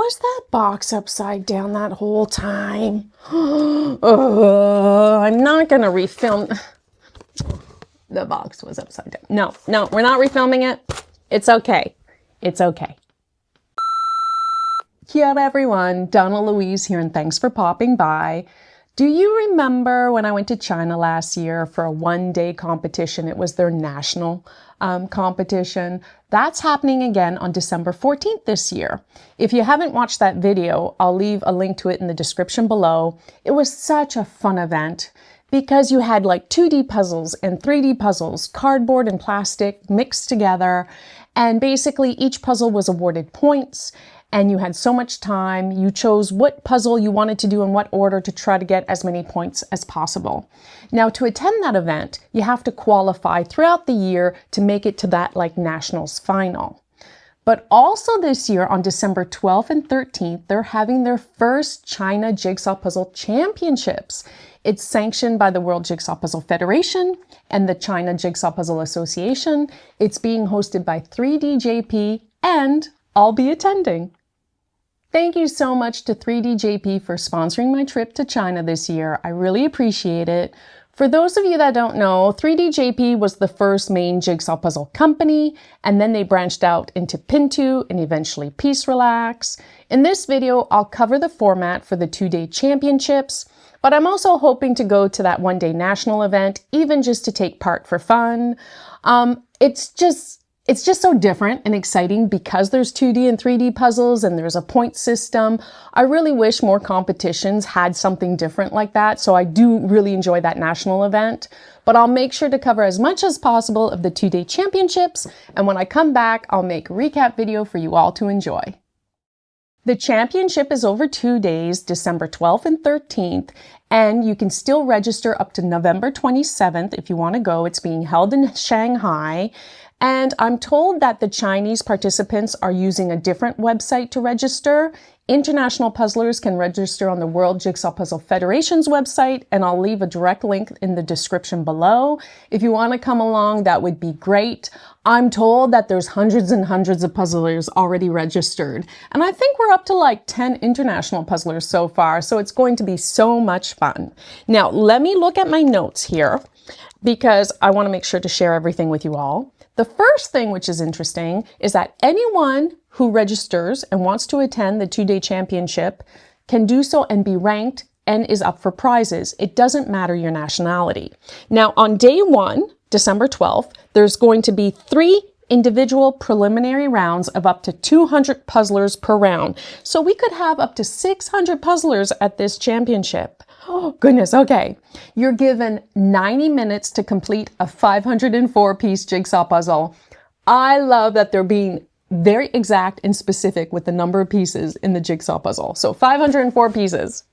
was that box upside down that whole time? I'm not going to refilm. The box was upside down. No, we're not refilming it. It's okay. It's okay. Kia ora everyone, Donnalouise here, and thanks for popping by. Do you remember when I went to China last year for a one-day competition? It was their national competition. That's happening again on December 14th this year. If you haven't watched that video, I'll leave a link to it in the description below. It was such a fun event because you had like 2D puzzles and 3D puzzles, cardboard and plastic mixed together. And basically each puzzle was awarded points. And you had so much time. You chose what puzzle you wanted to do in what order to try to get as many points as possible. Now, to attend that event, you have to qualify throughout the year to make it to that like nationals final. But also this year on December 12th and 13th, they're having their first China Jigsaw Puzzle Championships. It's sanctioned by the World Jigsaw Puzzle Federation and the China Jigsaw Puzzle Association. It's being hosted by 3DJP, and I'll be attending. Thank you so much to 3DJP for sponsoring my trip to China this year. I really appreciate it. For those of you that don't know, 3DJP was the first main jigsaw puzzle company, and then they branched out into Pintu and eventually PieceRelax. In this video, I'll cover the format for the 2-day championships, but I'm also hoping to go to that one-day national event, even just to take part for fun. It's just so different and exciting because there's 2D and 3D puzzles and there's a point system. I really wish more competitions had something different like that. So I do really enjoy that national event, but I'll make sure to cover as much as possible of the 2-day championships. And when I come back, I'll make a recap video for you all to enjoy. The championship is over 2 days, December 12th and 13th, and you can still register up to November 27th if you want to go. It's being held in Shanghai. And I'm told that the Chinese participants are using a different website to register. International puzzlers can register on the World Jigsaw Puzzle Federation's website, and I'll leave a direct link in the description below. If you want to come along, that would be great. I'm told that there's hundreds and hundreds of puzzlers already registered, and I think we're up to like 10 international puzzlers so far, so it's going to be so much fun. Now, let me look at my notes here because I want to make sure to share everything with you all. The first thing which is interesting is that anyone who registers and wants to attend the 2-day championship can do so and be ranked and is up for prizes. It doesn't matter your nationality. Now, on day 1, December 12th, there's going to be 3 individual preliminary rounds of up to 200 puzzlers per round. So we could have up to 600 puzzlers at this championship. Oh, goodness. Okay. You're given 90 minutes to complete a 504-piece jigsaw puzzle. I love that they're being very exact and specific with the number of pieces in the jigsaw puzzle. So 504 pieces.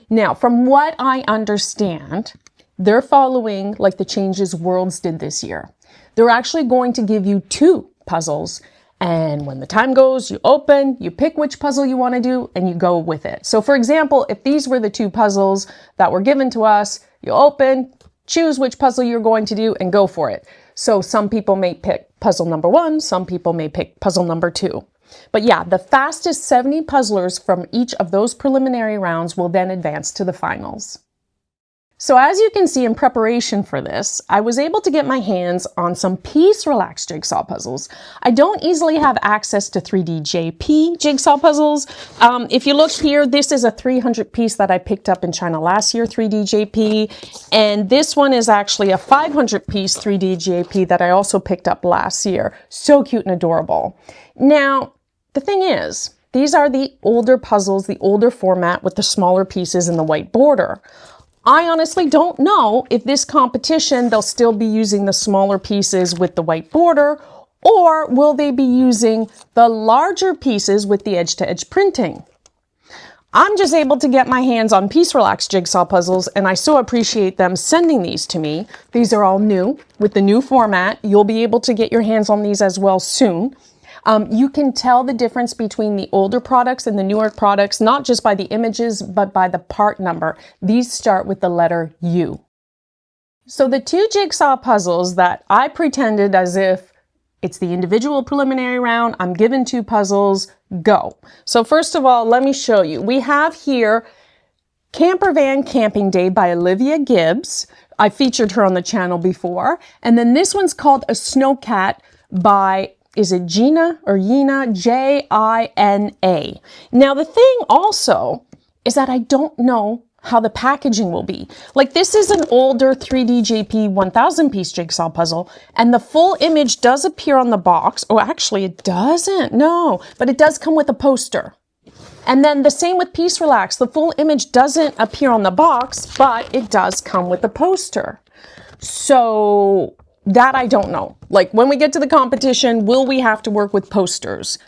Now, from what I understand, they're following like the changes Worlds did this year. They're actually going to give you 2 puzzles. And when the time goes, you open, you pick which puzzle you want to do, and you go with it. So for example, if these were the 2 puzzles that were given to us, you open, choose which puzzle you're going to do, and go for it. So some people may pick puzzle number 1, some people may pick puzzle number 2. But yeah, the fastest 70 puzzlers from each of those preliminary rounds will then advance to the finals. So as you can see, in preparation for this, I was able to get my hands on some PieceRelax jigsaw puzzles. I don't easily have access to 3DJP jigsaw puzzles. If you look here, this is a 300 piece that I picked up in China last year, 3DJP. And this one is actually a 500 piece 3DJP that I also picked up last year. So cute and adorable. Now, the thing is, these are the older puzzles, the older format with the smaller pieces and the white border. I honestly don't know if this competition, they'll still be using the smaller pieces with the white border, or will they be using the larger pieces with the edge-to-edge printing? I'm just able to get my hands on PieceRelax jigsaw puzzles, and I so appreciate them sending these to me. These are all new. With the new format, you'll be able to get your hands on these as well soon. You can tell the difference between the older products and the newer products, not just by the images, but by the part number. These start with the letter U. So the 2 jigsaw puzzles that I pretended as if It's the individual preliminary round. I'm given 2 puzzles. Go. So first of all, let me show you. We have here Campervan Camping Day by Olivia Gibbs. I featured her on the channel before. And then this one's called A Snowcat by, is it Jina or Jina? J-I-N-A. Now the thing also is that I don't know how the packaging will be. Like, this is an older 3D JP 1000 piece jigsaw puzzle, and the full image does appear on the box. Oh, actually it doesn't, no, but it does come with a poster. And then the same with PieceRelax. The full image doesn't appear on the box, but it does come with a poster. So that I don't know. Like, when we get to the competition, will we have to work with posters?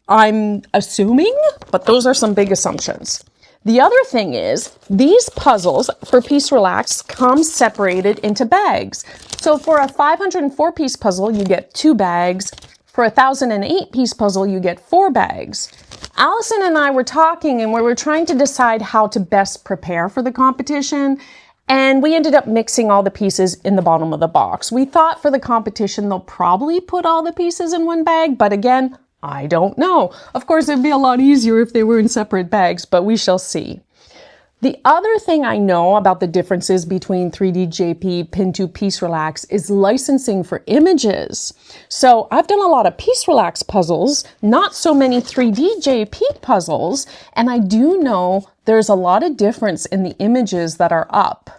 I'm assuming, but those are some big assumptions. The other thing is, these puzzles for PieceRelax come separated into bags. So for a 504 piece puzzle, you get 2 bags. For a 1008 piece puzzle, you get 4 bags. Allison and I were talking and we were trying to decide how to best prepare for the competition. And we ended up mixing all the pieces in the bottom of the box. We thought for the competition, they'll probably put all the pieces in one bag, but again, I don't know. Of course, it'd be a lot easier if they were in separate bags, but we shall see. The other thing I know about the differences between 3D JP, Pin2, PieceRelax is licensing for images. So I've done a lot of PieceRelax puzzles, not so many 3D JP puzzles, and I do know there's a lot of difference in the images that are up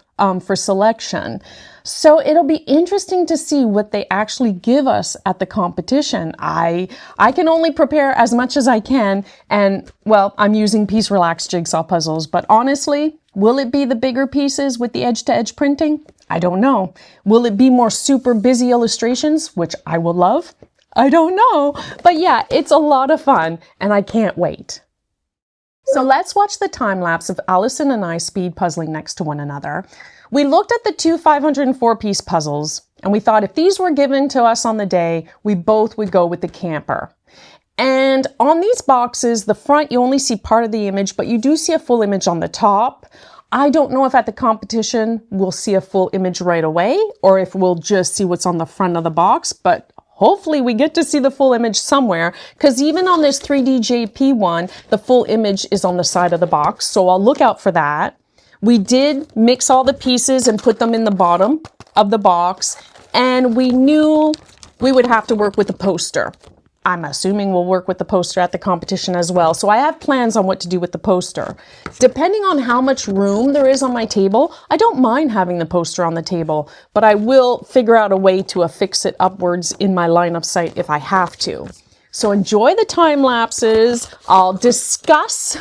for selection. So it'll be interesting to see what they actually give us at the competition. I can only prepare as much as I can, and well, I'm using PieceRelax jigsaw puzzles, but honestly, will it be the bigger pieces with the edge-to-edge printing? I don't know. Will it be more super busy illustrations, which I will love? I don't know. But yeah, it's a lot of fun, and I can't wait. So let's watch the time lapse of Allison and I speed puzzling next to one another. We looked at the 2 504 piece puzzles, and we thought if these were given to us on the day, we both would go with the camper. And on these boxes, the front, you only see part of the image, but you do see a full image on the top. I don't know if at the competition we'll see a full image right away, or if we'll just see what's on the front of the box, but hopefully we get to see the full image somewhere, because even on this 3D JP one, the full image is on the side of the box, so I'll look out for that. We did mix all the pieces and put them in the bottom of the box, and we knew we would have to work with the poster. I'm assuming we'll work with the poster at the competition as well, so I have plans on what to do with the poster. Depending on how much room there is on my table, I don't mind having the poster on the table, but I will figure out a way to affix it upwards in my line of sight if I have to. So enjoy the time lapses. I'll discuss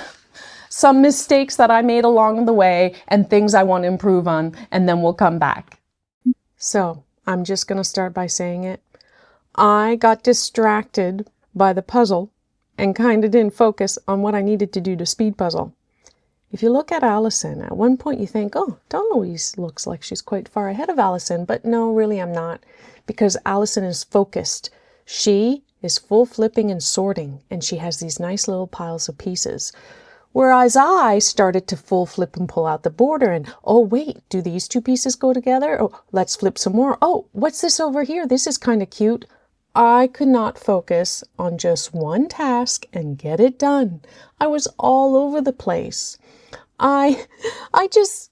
some mistakes that I made along the way and things I want to improve on, and then we'll come back. So I'm just going to start by saying it. I got distracted by the puzzle and kind of didn't focus on what I needed to do to speed puzzle. If you look at Allison, at one point you think, oh, Donnalouise looks like she's quite far ahead of Allison, but no, really I'm not, because Allison is focused. She is full flipping and sorting, and she has these nice little piles of pieces. Whereas I started to full flip and pull out the border and, oh wait, do these 2 pieces go together? Oh, let's flip some more. Oh, what's this over here? This is kind of cute. I could not focus on just one task and get it done. I was all over the place. I just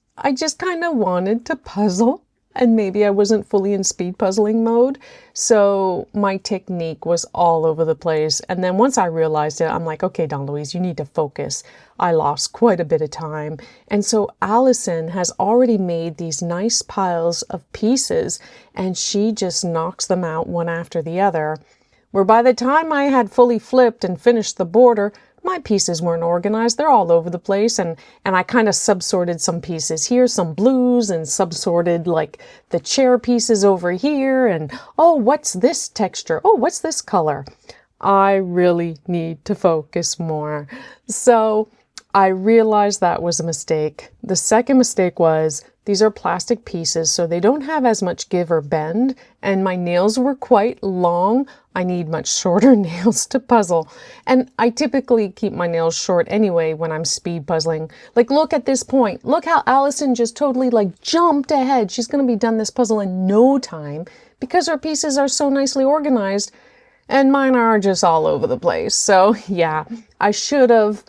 kind of wanted to puzzle, and maybe I wasn't fully in speed puzzling mode, so my technique was all over the place. And then once I realized it, I'm like, okay, Donnalouise, you need to focus. I lost quite a bit of time. And so Allison has already made these nice piles of pieces, and she just knocks them out one after the other, where by the time I had fully flipped and finished the border, my pieces weren't organized. They're all over the place, and I kind of subsorted some pieces here, some blues, and subsorted like the chair pieces over here, and oh, what's this texture? Oh, what's this color? I really need to focus more. So I realized that was a mistake. The second mistake was these are plastic pieces, so they don't have as much give or bend, and my nails were quite long. I need much shorter nails to puzzle, and I typically keep my nails short anyway when I'm speed puzzling. Like, look at this point. Look how Allison just totally like jumped ahead. She's going to be done this puzzle in no time because her pieces are so nicely organized. and mine are just all over the place. So yeah, I should have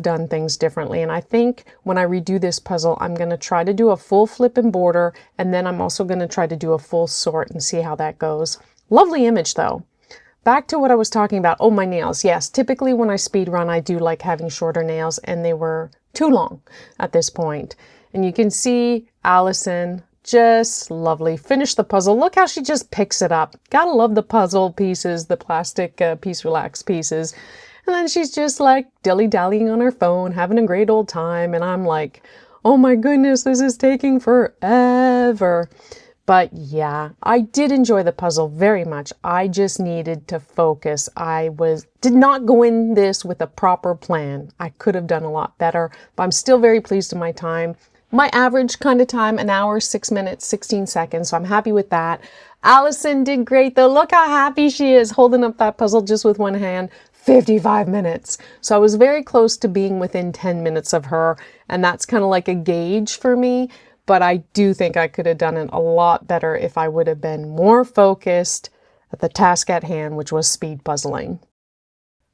done things differently. And I think when I redo this puzzle, I'm going to try to do a full flip and border, and then I'm also going to try to do a full sort and see how that goes. Lovely image though. Back to what I was talking about. Oh, my nails. Yes, typically when I speed run, I do like having shorter nails, and they were too long at this point. And you can see Allison, just lovely. Finish the puzzle. Look how she just picks it up. Gotta love the puzzle pieces, the plastic PieceRelax pieces. And then she's just like dilly-dallying on her phone, having a great old time. And I'm like, oh my goodness, this is taking forever. But yeah, I did enjoy the puzzle very much. I just needed to focus. Did not go in this with a proper plan. I could have done a lot better, but I'm still very pleased with my time. My average kind of time, an hour, 6 minutes, 16 seconds. So I'm happy with that. Allison did great though. Look how happy she is holding up that puzzle just with one hand. 55 minutes. So I was very close to being within 10 minutes of her. And that's kind of like a gauge for me. But I do think I could have done it a lot better if I would have been more focused at the task at hand, which was speed puzzling.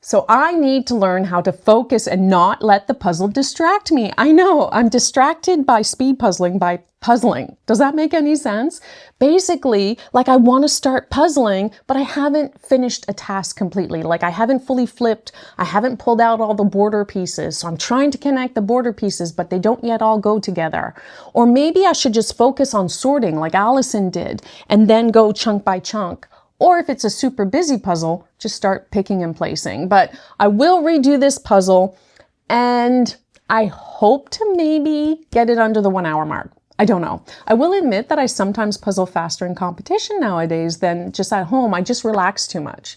So I need to learn how to focus and not let the puzzle distract me. I know, I'm distracted by speed puzzling by puzzling. Does that make any sense? Basically, like I want to start puzzling, but I haven't finished a task completely. Like I haven't fully flipped. I haven't pulled out all the border pieces. So I'm trying to connect the border pieces, but they don't yet all go together. Or maybe I should just focus on sorting like Allison did and then go chunk by chunk. Or if it's a super busy puzzle, just start picking and placing. But I will redo this puzzle, and I hope to maybe get it under the 1 hour mark. I don't know. I will admit that I sometimes puzzle faster in competition nowadays than just at home. I just relax too much.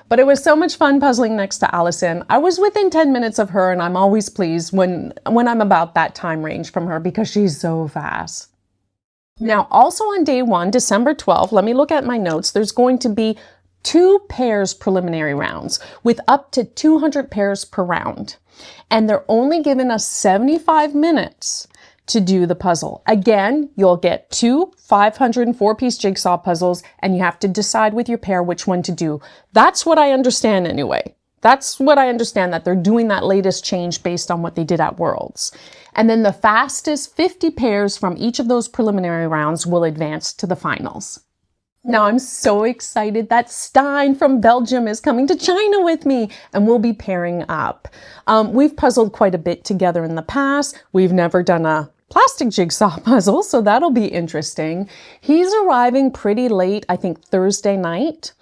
But it was so much fun puzzling next to Allison. I was within 10 minutes of her, and I'm always pleased when I'm about that time range from her because she's so fast. Now, also on day 1, December 12th, let me look at my notes. There's going to be 2 pairs preliminary rounds with up to 200 pairs per round. And they're only giving us 75 minutes to do the puzzle. Again, you'll get 2 504-piece jigsaw puzzles, and you have to decide with your pair which one to do. That's what I understand anyway. That's what I understand, that they're doing that latest change based on what they did at Worlds. And then the fastest 50 pairs from each of those preliminary rounds will advance to the finals. Now I'm so excited that Stein from Belgium is coming to China with me, and we'll be pairing up. We've puzzled quite a bit together in the past. We've never done a plastic jigsaw puzzle, so that'll be interesting. He's arriving pretty late, I think Thursday night.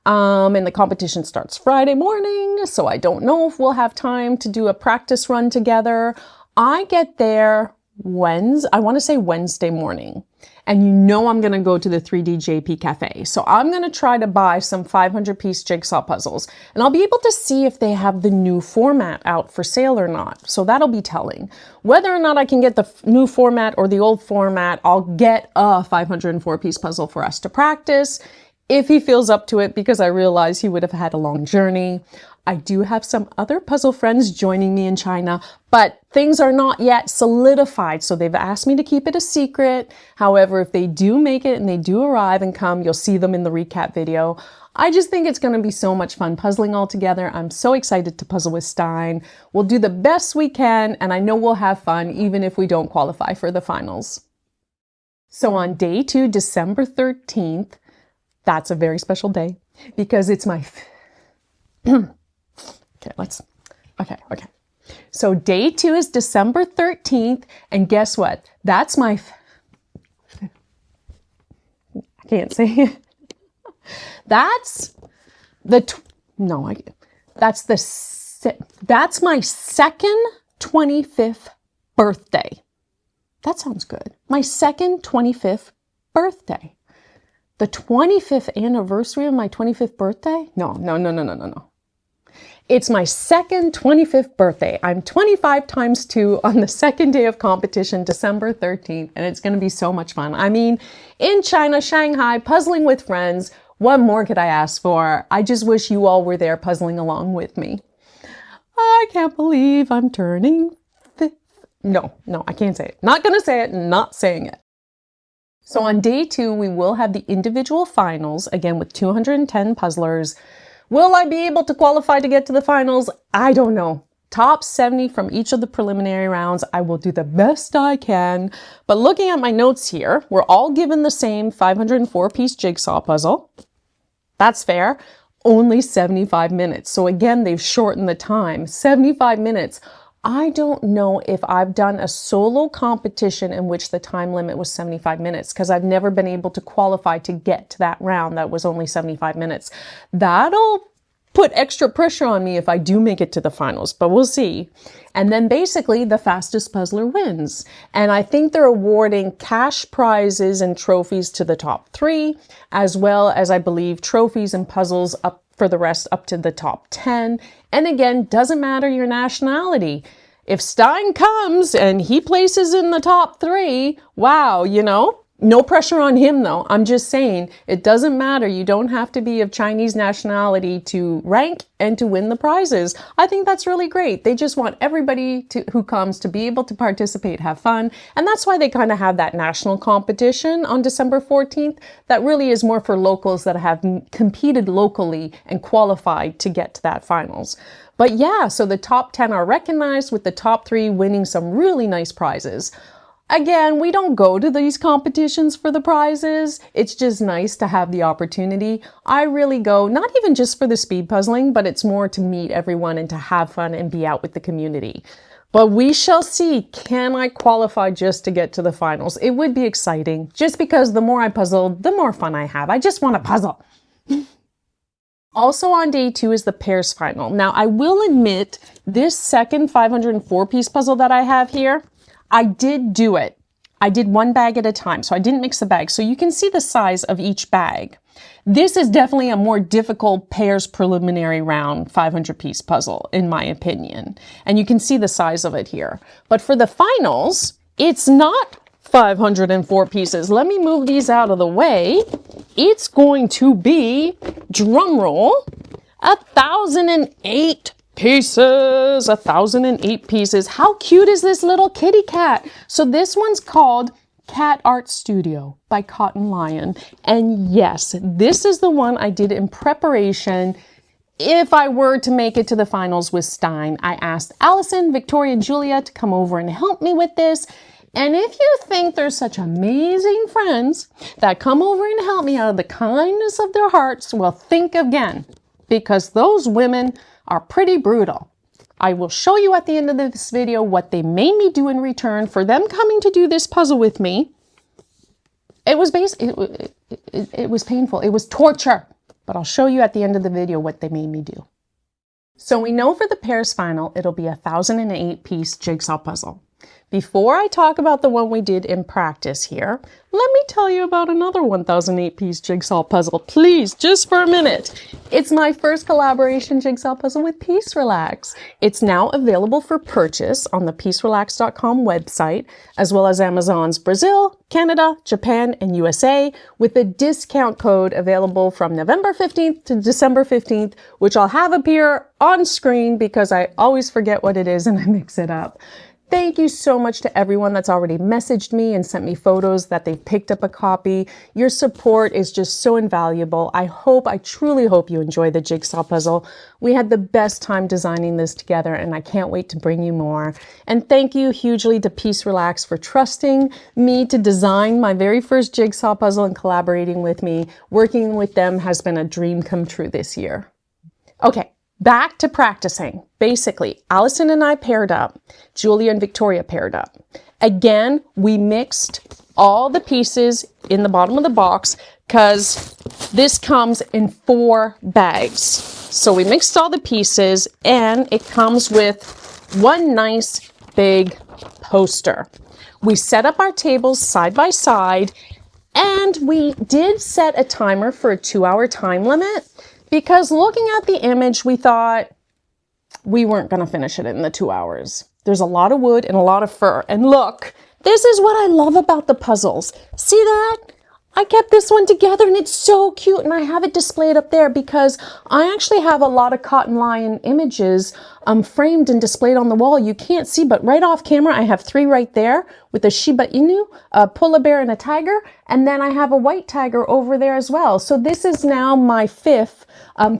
And the competition starts Friday morning, so I don't know if we'll have time to do a practice run together. I get there Wednesday morning. And you know I'm going to go to the 3D JP Cafe. So I'm going to try to buy some 500-piece jigsaw puzzles. And I'll be able to see if they have the new format out for sale or not. So that'll be telling. Whether or not I can get the new format or the old format, I'll get a 504-piece puzzle for us to practice if he feels up to it, because I realize he would have had a long journey. I do have some other puzzle friends joining me in China, but things are not yet solidified, so they've asked me to keep it a secret. However, if they do make it and they do arrive and come, you'll see them in the recap video. I just think it's going to be so much fun puzzling all together. I'm so excited to puzzle with Stein. We'll do the best we can, and I know we'll have fun even if we don't qualify for the finals. So on day 2, December 13th, that's a very special day because it's my... Okay. So day 2 is December 13th, and guess what? That's my... I can't say it. That's my second 25th birthday. That sounds good. My second 25th birthday. The 25th anniversary of my 25th birthday? No. It's my second 25th birthday. I'm 25 times 2 on the second day of competition, December 13th, and it's going to be so much fun. I mean, in China, Shanghai, puzzling with friends. What more could I ask for? I just wish you all were there puzzling along with me. I can't believe I'm turning 5th. No, I can't say it. Not going to say it, not saying it. So on day 2, we will have the individual finals, again with 210 puzzlers. Will I be able to qualify to get to the finals? I don't know. Top 70 from each of the preliminary rounds. I will do the best I can. But looking at my notes here, we're all given the same 504-piece jigsaw puzzle. That's fair. Only 75 minutes. So again, they've shortened the time. 75 minutes. I don't know if I've done a solo competition in which the time limit was 75 minutes because I've never been able to qualify to get to that round that was only 75 minutes. That'll put extra pressure on me if I do make it to the finals, but we'll see. And then basically the fastest puzzler wins. And I think they're awarding cash prizes and trophies to the top 3, as well as I believe trophies and puzzles up for the rest up to the top 10. And again, doesn't matter your nationality. If Stein comes and he places in the top 3, wow, you know, no pressure on him though. I'm just saying it doesn't matter. You don't have to be of Chinese nationality to rank and to win the prizes. I think that's really great. They just want everybody who comes to be able to participate, have fun. And that's why they kind of have that national competition on December 14th. That really is more for locals that have competed locally and qualified to get to that finals. But yeah, so the top 10 are recognized with the top 3 winning some really nice prizes. Again, we don't go to these competitions for the prizes. It's just nice to have the opportunity. I really go, not even just for the speed puzzling, but it's more to meet everyone and to have fun and be out with the community. But we shall see. Can I qualify just to get to the finals? It would be exciting. Just because the more I puzzle, the more fun I have. I just want to puzzle. Also on day 2 is the pairs final. Now, I will admit this second 504-piece puzzle that I have here, I did do it. I did one bag at a time, so I didn't mix the bags. So you can see the size of each bag. This is definitely a more difficult pairs preliminary round 500-piece puzzle, in my opinion. And you can see the size of it here. But for the finals, it's not 504 pieces. Let me move these out of the way. It's going to be, drum roll, 1,008 pieces, 1,008 pieces. How cute is this little kitty cat? So this one's called Cat Art Studio by Cotton Lion. And yes, this is the one I did in preparation. If I were to make it to the finals with Stein, I asked Allison, Victoria, and Julia to come over and help me with this. And if you think they're such amazing friends that come over and help me out of the kindness of their hearts, well, think again, because those women are pretty brutal. I will show you at the end of this video what they made me do in return for them coming to do this puzzle with me. It was it was painful. It was torture. But I'll show you at the end of the video what they made me do. So we know for the pairs final, it'll be a 1,008-piece jigsaw puzzle. Before I talk about the one we did in practice here, let me tell you about another 1,008-piece jigsaw puzzle, please, just for a minute. It's my first collaboration jigsaw puzzle with PieceRelax. It's now available for purchase on the PieceRelax.com website, as well as Amazon's Brazil, Canada, Japan, and USA, with a discount code available from November 15th to December 15th, which I'll have appear on screen because I always forget what it is and I mix it up. Thank you so much to everyone that's already messaged me and sent me photos that they've picked up a copy. Your support is just so invaluable. I truly hope you enjoy the jigsaw puzzle. We had the best time designing this together and I can't wait to bring you more. And thank you hugely to PieceRelax for trusting me to design my very first jigsaw puzzle and collaborating with me. Working with them has been a dream come true this year. Okay. Back to practicing. Basically, Allison and I paired up. Julia and Victoria paired up. Again, we mixed all the pieces in the bottom of the box because this comes in 4 bags. So we mixed all the pieces and it comes with one nice big poster. We set up our tables side by side and we did set a timer for a 2-hour time limit. Because looking at the image, we thought we weren't going to finish it in the 2 hours. There's a lot of wood and a lot of fur. And look, this is what I love about the puzzles. See that? I kept this one together and it's so cute, and I have it displayed up there because I actually have a lot of Cotton Lion images framed and displayed on the wall. You can't see, but right off camera I have 3 right there with a Shiba Inu, a polar bear, and a tiger, and then I have a white tiger over there as well. So this is now my 5th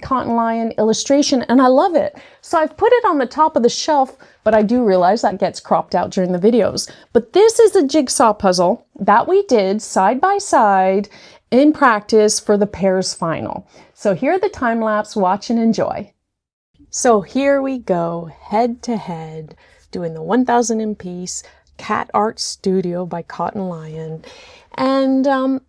Cotton Lion illustration, and I love it. So I've put it on the top of the shelf, but I do realize that gets cropped out during the videos. But this is a jigsaw puzzle that we did side by side in practice for the pairs final. So here are the time lapse, watch and enjoy. So here we go, head to head, doing the 1000 in Piece Cat Art Studio by Cotton Lion. And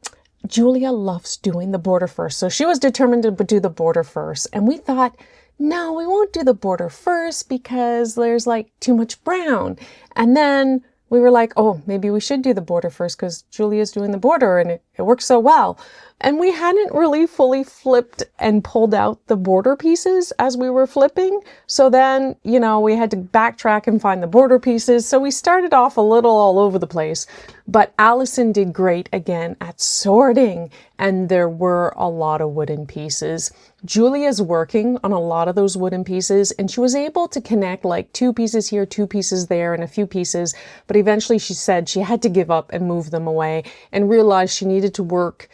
Julia loves doing the border first. So she was determined to do the border first. And we thought, no, we won't do the border first because there's like too much brown. And then we were like, oh, maybe we should do the border first because Julia's doing the border and it works so well. And we hadn't really fully flipped and pulled out the border pieces as we were flipping. So then, you know, we had to backtrack and find the border pieces. So we started off a little all over the place. But Allison did great again at sorting, and there were a lot of wooden pieces. Julia's working on a lot of those wooden pieces, and she was able to connect like 2 pieces here, 2 pieces there, and a few pieces. But eventually she said she had to give up and move them away and realized she needed to work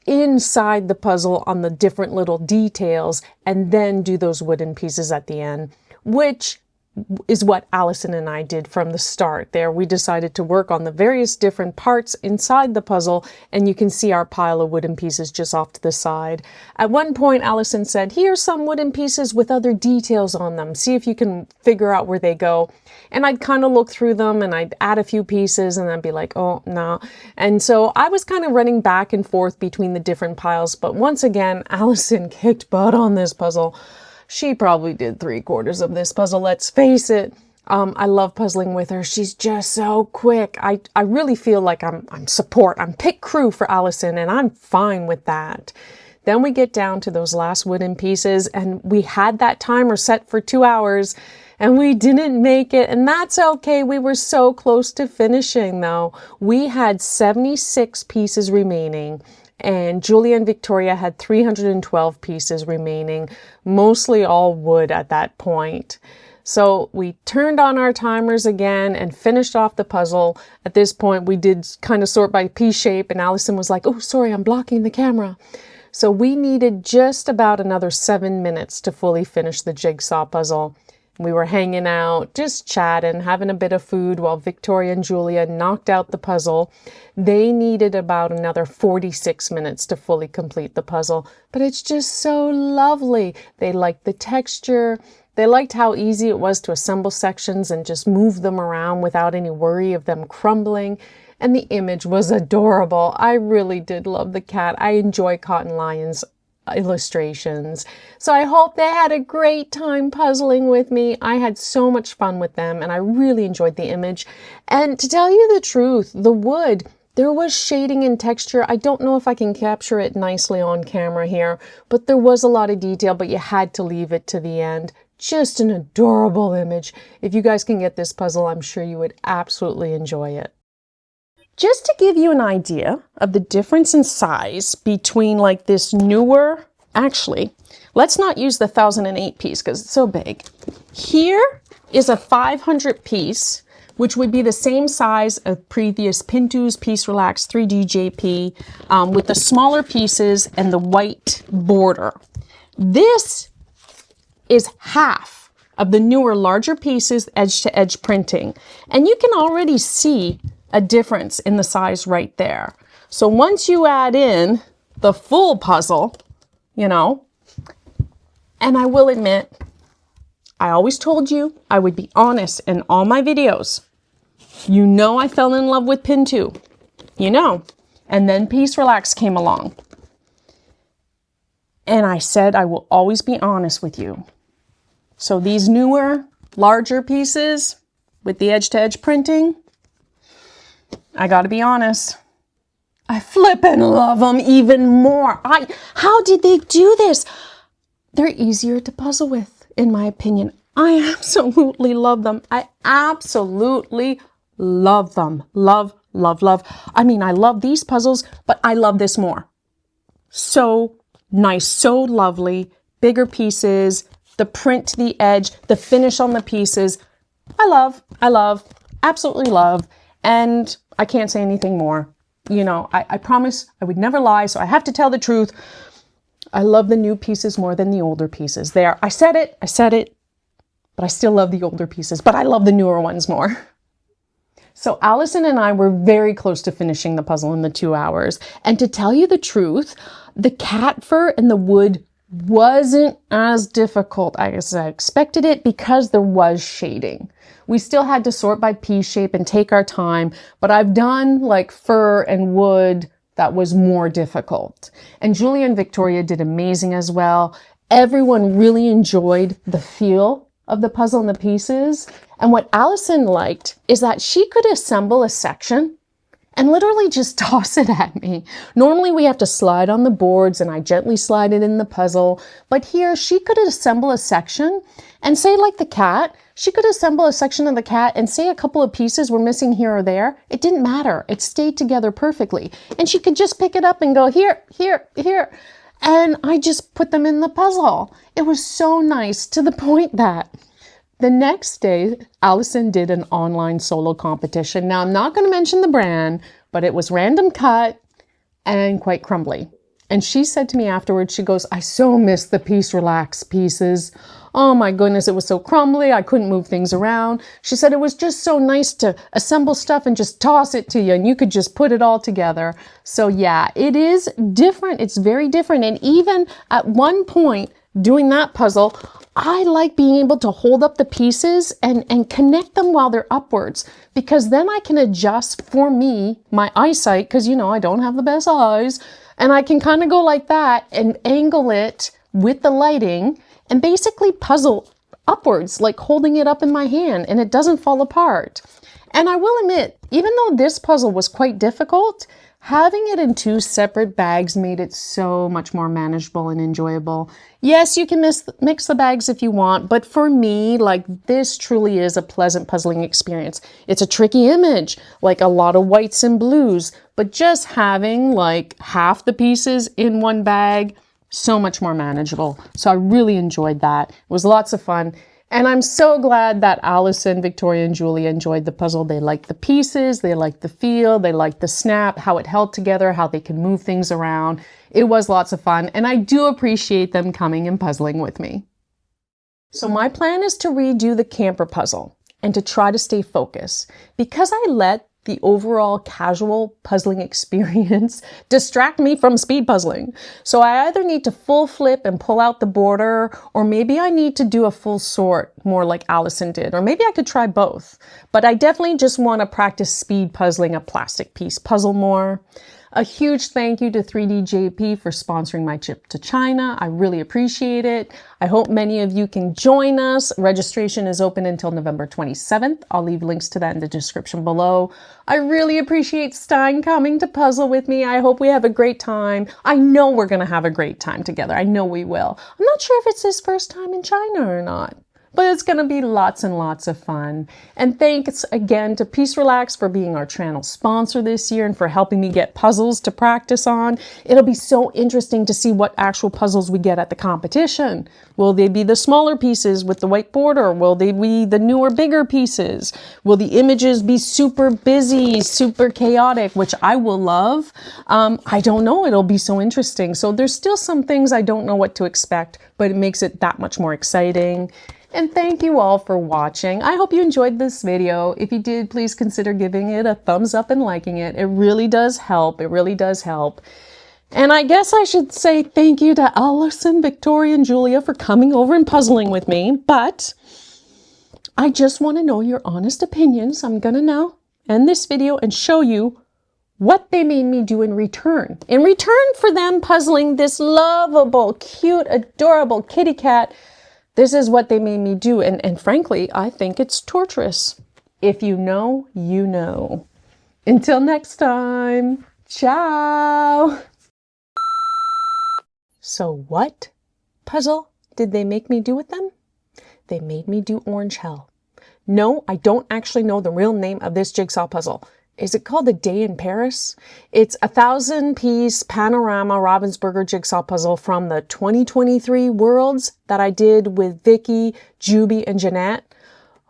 inside the puzzle on the different little details and then do those wooden pieces at the end, which is what Allison and I did from the start. There we decided to work on the various different parts inside the puzzle, and you can see our pile of wooden pieces just off to the side. At one point Allison said, here's some wooden pieces with other details on them, see if you can figure out where they go. And I'd kind of look through them and I'd add a few pieces and I'd be like, oh no. And so I was kind of running back and forth between the different piles, but once again Allison kicked butt on this puzzle. She probably did 3/4 of this puzzle, let's face it. I love puzzling with her. She's just so quick. I really feel like I'm support. I'm pit crew for Allison, and I'm fine with that. Then we get down to those last wooden pieces, and we had that timer set for 2 hours, and we didn't make it, and that's okay. We were so close to finishing, though. We had 76 pieces remaining. And Julia and Victoria had 312 pieces remaining, mostly all wood at that point. So we turned on our timers again and finished off the puzzle. At this point, we did kind of sort by piece shape, and Allison was like, oh, sorry, I'm blocking the camera. So we needed just about another 7 minutes to fully finish the jigsaw puzzle. We were hanging out, just chatting, having a bit of food while Victoria and Julia knocked out the puzzle. They needed about another 46 minutes to fully complete the puzzle, but it's just so lovely. They liked the texture. They liked how easy it was to assemble sections and just move them around without any worry of them crumbling. And the image was adorable. I really did love the cat. I enjoy Cotton Lion's illustrations. So I hope they had a great time puzzling with me. I had so much fun with them and I really enjoyed the image. And to tell you the truth, the wood, there was shading and texture. I don't know if I can capture it nicely on camera here, but there was a lot of detail, but you had to leave it to the end. Just an adorable image. If you guys can get this puzzle, I'm sure you would absolutely enjoy it. Just to give you an idea of the difference in size between like this newer, actually, let's not use the 1008 piece because it's so big. Here is a 500 piece, which would be the same size of previous Pintu's PieceRelax 3D JP with the smaller pieces and the white border. This is half of the newer, larger pieces, edge-to-edge printing. And you can already see a difference in the size right there. So once you add in the full puzzle, you know, and I will admit, I always told you I would be honest in all my videos. You know I fell in love with Pintu, you know, and then PieceRelax came along. And I said I will always be honest with you. So these newer, larger pieces with the edge-to-edge printing, I gotta be honest, I flippin' love them even more. How did they do this? They're easier to puzzle with, in my opinion. I absolutely love them. I absolutely love them. Love, love, love. I mean, I love these puzzles, but I love this more. So nice, so lovely, bigger pieces, the print to the edge, the finish on the pieces. I love, absolutely love. And I can't say anything more. You know, I promise I would never lie, so I have to tell the truth. I love the new pieces more than the older pieces. There, I said it, but I still love the older pieces, but I love the newer ones more. So Allison and I were very close to finishing the puzzle in the 2 hours. And to tell you the truth, the cat fur and the wood wasn't as difficult as I expected it because there was shading. We still had to sort by piece shape and take our time, but I've done like fur and wood that was more difficult. And Julia and Victoria did amazing as well. Everyone really enjoyed the feel of the puzzle and the pieces. And what Allison liked is that she could assemble a section and literally just toss it at me. Normally we have to slide on the boards and I gently slide it in the puzzle. But here she could assemble a section and say like the cat, she could assemble a section of the cat and say a couple of pieces were missing here or there. It didn't matter. It stayed together perfectly. And she could just pick it up and go here, here, here. And I just put them in the puzzle. It was so nice to the point that the next day, Allison did an online solo competition. Now, I'm not going to mention the brand, but it was random cut and quite crumbly. And she said to me afterwards, she goes, I so miss the PieceRelax pieces. Oh my goodness, it was so crumbly. I couldn't move things around. She said it was just so nice to assemble stuff and just toss it to you and you could just put it all together. So yeah, it is different. It's very different. And even at one point doing that puzzle, I like being able to hold up the pieces and connect them while they're upwards, because then I can adjust for me, my eyesight, because you know, I don't have the best eyes, and I can kind of go like that and angle it with the lighting and basically puzzle upwards, like holding it up in my hand, and it doesn't fall apart. And I will admit, even though this puzzle was quite difficult, having it in 2 separate bags made it so much more manageable and enjoyable. Yes, you can mix the bags if you want, but for me, like, this truly is a pleasant puzzling experience. It's a tricky image, like a lot of whites and blues, but just having like half the pieces in one bag, so much more manageable. So I really enjoyed that. It was lots of fun. And I'm so glad that Allison, Victoria, and Julia enjoyed the puzzle. They liked the pieces, they liked the feel, they liked the snap, how it held together, how they can move things around. It was lots of fun, and I do appreciate them coming and puzzling with me. So my plan is to redo the camper puzzle and to try to stay focused, because I let the overall casual puzzling experience distract me from speed puzzling. So I either need to full flip and pull out the border, or maybe I need to do a full sort, more like Allison did, or maybe I could try both. But I definitely just want to practice speed puzzling a plastic piece puzzle more. A huge thank you to 3DJP for sponsoring my trip to China. I really appreciate it. I hope many of you can join us. Registration is open until November 27th. I'll leave links to that in the description below. I really appreciate Stein coming to puzzle with me. I hope we have a great time. I know we're going to have a great time together. I know we will. I'm not sure if it's his first time in China or not, but it's going to be lots and lots of fun. And thanks again to PieceRelax for being our channel sponsor this year and for helping me get puzzles to practice on. It'll be so interesting to see what actual puzzles we get at the competition. Will they be the smaller pieces with the white border? Will they be the newer, bigger pieces? Will the images be super busy, super chaotic, which I will love? I don't know. It'll be so interesting. So there's still some things I don't know what to expect, but it makes it that much more exciting. And thank you all for watching. I hope you enjoyed this video. If you did, please consider giving it a thumbs up and liking it. It really does help. It really does help. And I guess I should say thank you to Allison, Victoria, and Julia for coming over and puzzling with me. But I just want to know your honest opinions. I'm going to now end this video and show you what they made me do in return. In return for them puzzling this lovable, cute, adorable kitty cat, this is what they made me do, and frankly, I think it's torturous. If you know, you know. Until next time, ciao! So what puzzle did they make me do with them? They made me do Orange Hell. No, I don't actually know the real name of this jigsaw puzzle. is it called A Day in Paris? It's a 1,000-piece panorama Ravensburger jigsaw puzzle from the 2023 Worlds that I did with Vicky, Juby, and Jeanette.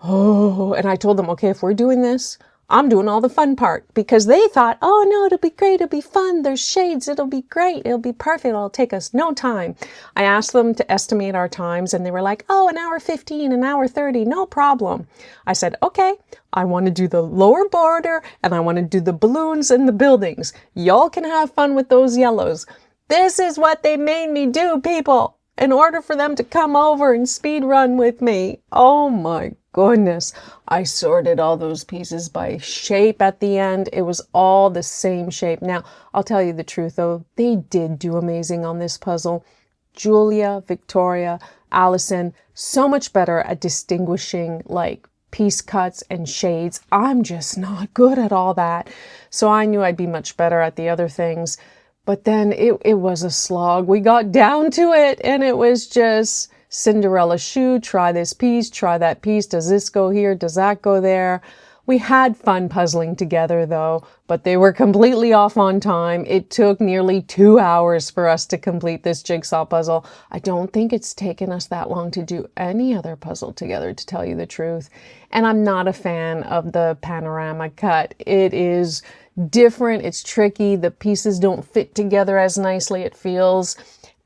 Oh, and I told them, okay, if we're doing this, I'm doing all the fun part, because they thought, oh no, it'll be great, it'll be fun, there's shades, it'll be great, it'll be perfect, it'll take us no time. I asked them to estimate our times and they were like, oh, 1:15, 1:30, no problem. I said, okay, I want to do the lower border and I want to do the balloons and the buildings. Y'all can have fun with those yellows. This is what they made me do, people, in order for them to come over and speed run with me. Oh my goodness. I sorted all those pieces by shape at the end. It was all the same shape. Now, I'll tell you the truth though, they did do amazing on this puzzle. Julia, Victoria, Allison, so much better at distinguishing like piece cuts and shades. I'm just not good at all that. So I knew I'd be much better at the other things. But then it was a slog. We got down to it and it was just Cinderella shoe, try this piece, try that piece. Does this go here? Does that go there? We had fun puzzling together though, but they were completely off on time. It took nearly 2 hours for us to complete this jigsaw puzzle. I don't think it's taken us that long to do any other puzzle together, to tell you the truth. And I'm not a fan of the panorama cut. It is different, it's tricky, the pieces don't fit together as nicely, it feels.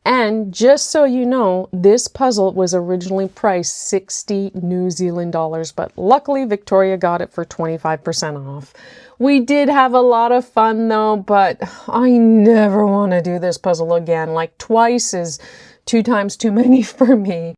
And just so you know, this puzzle was originally priced 60 New Zealand dollars, but luckily Victoria got it for 25% off. We did have a lot of fun though, but I never want to do this puzzle again. Like twice is 2 times too many for me.